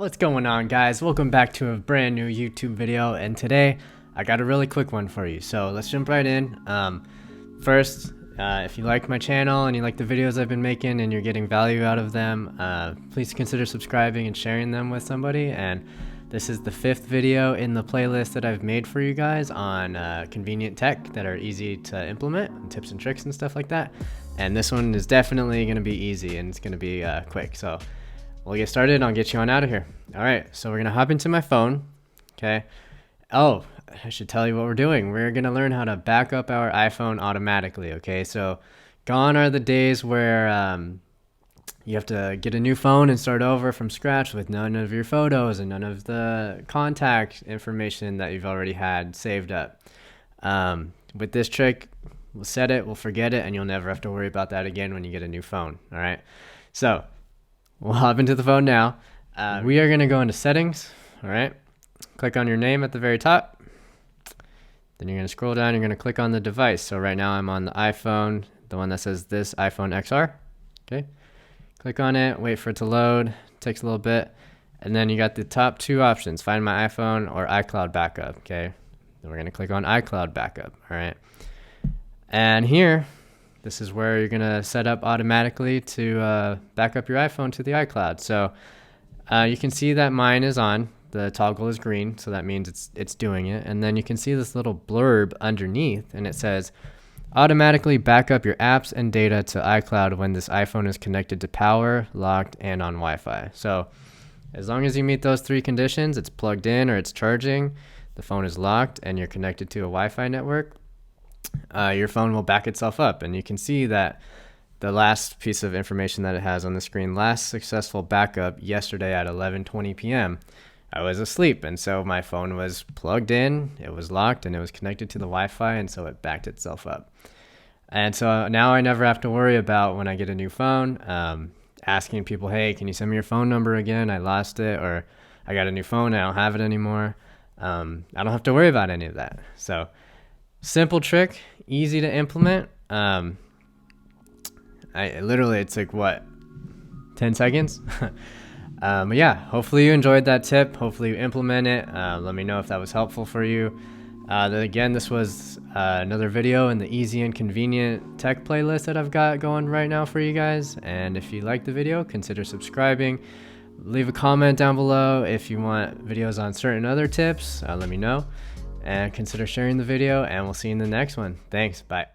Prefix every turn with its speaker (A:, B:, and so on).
A: What's going on, guys? Welcome back to a brand new YouTube video, and today I got a really quick one for you. So let's jump right in. First, if you like my channel and you like the videos I've been making and you're getting value out of them, please consider subscribing and sharing them with somebody. And this is the 5th video in the playlist that I've made for you guys on convenient tech that are easy to implement, and tips and tricks and stuff like that. And this one is definitely going to be easy, and it's going to be quick. So we'll get started and I'll get you on out of here. All right, so we're going to hop into my phone, okay? Oh, I should tell you what we're doing. We're going to learn how to back up our iPhone automatically, okay? So gone are the days where you have to get a new phone and start over from scratch with none of your photos and none of the contact information that you've already had saved up. With this trick, we'll set it, we'll forget it, and you'll never have to worry about that again when you get a new phone, all right? So we'll hop into the phone now. We are going to go into settings. All right. Click on your name at the very top. Then you're going to scroll down. You're going to click on the device. So right now I'm on the iPhone, the one that says this iPhone XR. Okay. Click on it. Wait for it to load. It takes a little bit. And then you got the top two options, Find My iPhone or iCloud Backup. Okay. Then we're going to click on iCloud Backup. All right. And here, this is where you're going to set up automatically to back up your iPhone to the iCloud. So you can see that mine is on. The toggle is green, so that means it's doing it. And then you can see this little blurb underneath, and it says, automatically back up your apps and data to iCloud when this iPhone is connected to power, locked, and on Wi-Fi. So as long as you meet those 3 conditions, it's plugged in or it's charging, the phone is locked, and you're connected to a Wi-Fi network, your phone will back itself up. And you can see that the last piece of information that it has on the screen, last successful backup yesterday at 11:20 p.m. I was asleep, and so my phone was plugged in, it was locked, and it was connected to the Wi-Fi, and so it backed itself up. And so now I never have to worry about, when I get a new phone, asking people, hey, can you send me your phone number again? I lost it, or I got a new phone, I don't have it anymore. I don't have to worry about any of that. So simple trick, easy to implement. It's like, what, 10 seconds? But yeah, hopefully you enjoyed that tip. Hopefully you implement it. Let me know if that was helpful for you. Again, this was another video in the easy and convenient tech playlist that I've got going right now for you guys. And if you liked the video, consider subscribing. Leave a comment down below if you want videos on certain other tips. Let me know. And consider sharing the video, and we'll see you in the next one. Thanks. Bye.